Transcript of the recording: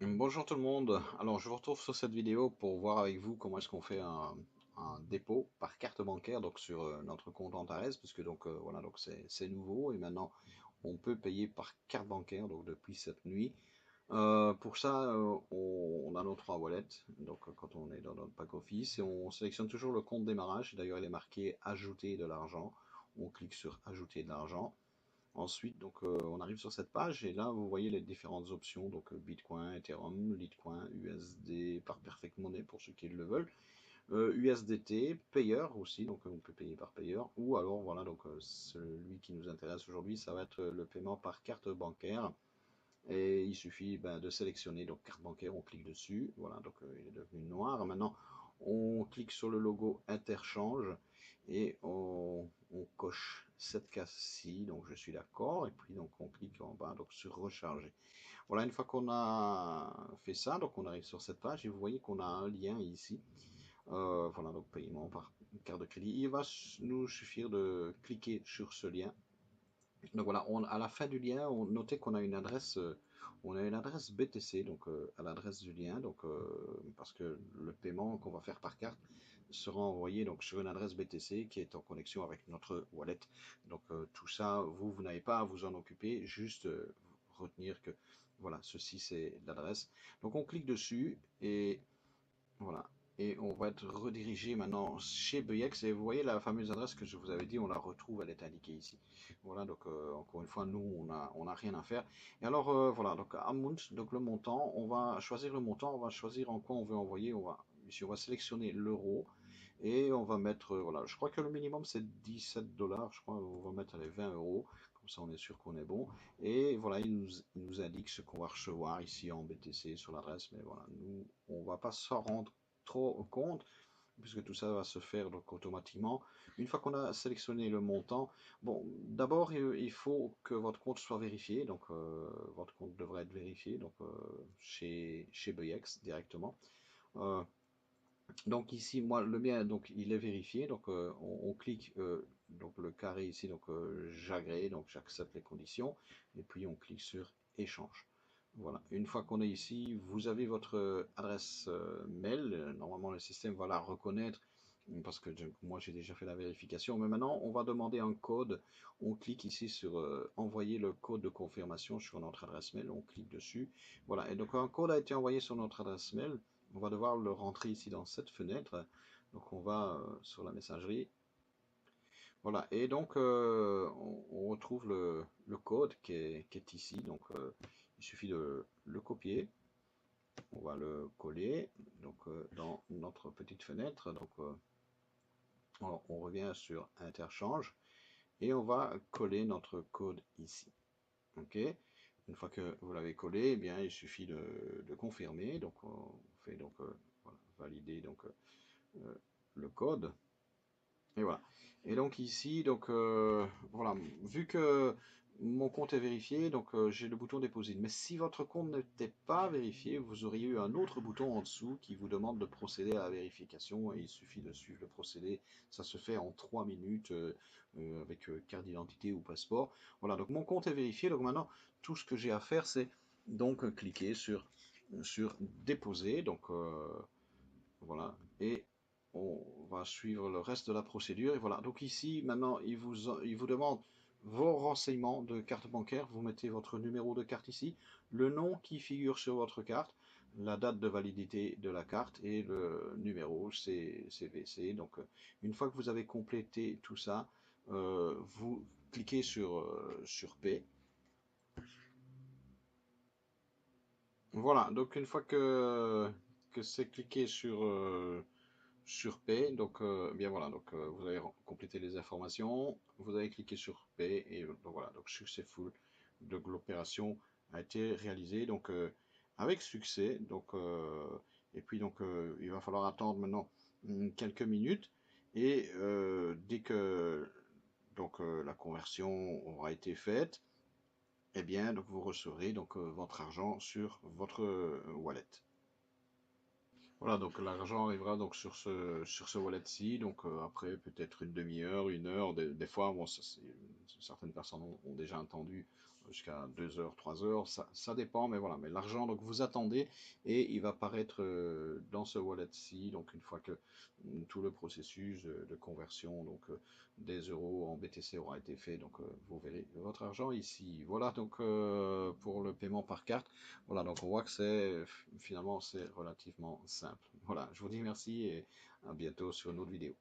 Bonjour tout le monde. Alors je vous retrouve sur cette vidéo pour voir avec vous comment est-ce qu'on fait un dépôt par carte bancaire donc sur notre compte Antares, puisque donc voilà, donc c'est nouveau et maintenant on peut payer par carte bancaire donc depuis cette nuit. Pour ça, on a nos trois wallets, donc quand on est dans notre pack office, et on sélectionne toujours le compte démarrage. D'ailleurs il est marqué ajouter de l'argent. On clique sur ajouter de l'argent. Ensuite, donc, on arrive sur cette page et là, vous voyez les différentes options, donc Bitcoin, Ethereum, Litecoin, USD par Perfect Money pour ceux qui le veulent, USDT, Payer aussi, donc on peut payer par Payer, ou alors voilà, donc celui qui nous intéresse aujourd'hui, ça va être le paiement par carte bancaire. Et il suffit de sélectionner donc carte bancaire, on clique dessus, voilà, donc il est devenu noir. Maintenant, on clique sur le logo interchange et on coche cette case-ci, donc je suis d'accord, et puis donc on clique en bas donc sur recharger. Voilà, une fois qu'on a fait ça, donc on arrive sur cette page et vous voyez qu'on a un lien ici. Voilà, donc paiement par carte de crédit. Il va nous suffire de cliquer sur ce lien donc voilà, à la fin du lien, on notait qu'on a une adresse BTC, donc à l'adresse du lien, donc parce que le paiement qu'on va faire par carte sera envoyé donc sur une adresse BTC qui est en connexion avec notre wallet. Donc tout ça, vous n'avez pas à vous en occuper, juste retenir que voilà, ceci c'est l'adresse. Donc on clique dessus et voilà. Et on va être redirigé maintenant chez Beyex. Et vous voyez la fameuse adresse que je vous avais dit, on la retrouve, elle est indiquée ici. Voilà, donc encore une fois, nous, on a rien à faire. Et alors, voilà, donc Amount, donc le montant, on va choisir le montant, on va choisir en quoi on veut envoyer. Ici, on va sélectionner l'euro. Et on va mettre, voilà, je crois que le minimum c'est 17 dollars, je crois, on va mettre les 20 euros, comme ça on est sûr qu'on est bon. Et voilà, il nous indique ce qu'on va recevoir ici en BTC sur l'adresse, mais voilà, nous, on va pas s'en rendre trop compte, puisque tout ça va se faire donc automatiquement. Une fois qu'on a sélectionné le montant, bon, d'abord il faut que votre compte soit vérifié, donc votre compte devrait être vérifié donc chez Beyex directement. Euh, donc ici, moi, le mien, donc il est vérifié. Donc on clique donc le carré ici, donc j'agrée, donc j'accepte les conditions, et puis on clique sur échange. Voilà. Une fois qu'on est ici, vous avez votre adresse mail. Normalement, le système va la reconnaître parce que moi j'ai déjà fait la vérification. Mais maintenant, on va demander un code. On clique ici sur envoyer le code de confirmation sur notre adresse mail. On clique dessus. Voilà. Et donc un code a été envoyé sur notre adresse mail. On va devoir le rentrer ici dans cette fenêtre. Donc on va sur la messagerie. Voilà, et donc on retrouve le code qui est ici. Donc il suffit de le copier. On va le coller donc, dans notre petite fenêtre. Donc on revient sur interchange et on va coller notre code ici. Ok. Une fois que vous l'avez collé, eh bien, il suffit de confirmer. Donc on fait donc voilà, valider donc le code. Et voilà. Et donc ici, donc voilà, vu que mon compte est vérifié, donc j'ai le bouton déposer. Mais si votre compte n'était pas vérifié, vous auriez eu un autre bouton en dessous qui vous demande de procéder à la vérification et il suffit de suivre le procédé. Ça se fait en 3 minutes avec carte d'identité ou passeport. Voilà, donc mon compte est vérifié. Donc maintenant, tout ce que j'ai à faire, c'est donc cliquer sur déposer. Donc voilà, et on va suivre le reste de la procédure. Et voilà, donc ici, maintenant, il vous demande vos renseignements de carte bancaire. Vous mettez votre numéro de carte ici, le nom qui figure sur votre carte, la date de validité de la carte et le numéro CVC. Donc, une fois que vous avez complété tout ça, vous cliquez sur P. Voilà, donc une fois que c'est cliqué sur P, donc bien voilà, donc vous avez complété les informations, vous avez cliqué sur P et donc voilà, donc successful, donc l'opération a été réalisée donc avec succès, donc et puis donc il va falloir attendre maintenant quelques minutes et dès que donc la conversion aura été faite, eh bien donc vous recevrez donc votre argent sur votre wallet. Voilà, donc l'argent arrivera donc sur ce wallet-ci, donc après peut-être une demi-heure, une heure, des fois, bon, certaines personnes ont déjà attendu jusqu'à 2 heures, 3 heures, ça dépend, mais voilà. Mais l'argent, donc vous attendez et il va apparaître dans ce wallet-ci, donc une fois que tout le processus de conversion donc des euros en BTC aura été fait, donc vous verrez votre argent ici. Voilà donc pour le paiement par carte. Voilà, donc on voit que c'est finalement c'est relativement simple. Voilà, je vous dis merci et à bientôt sur une autre vidéo.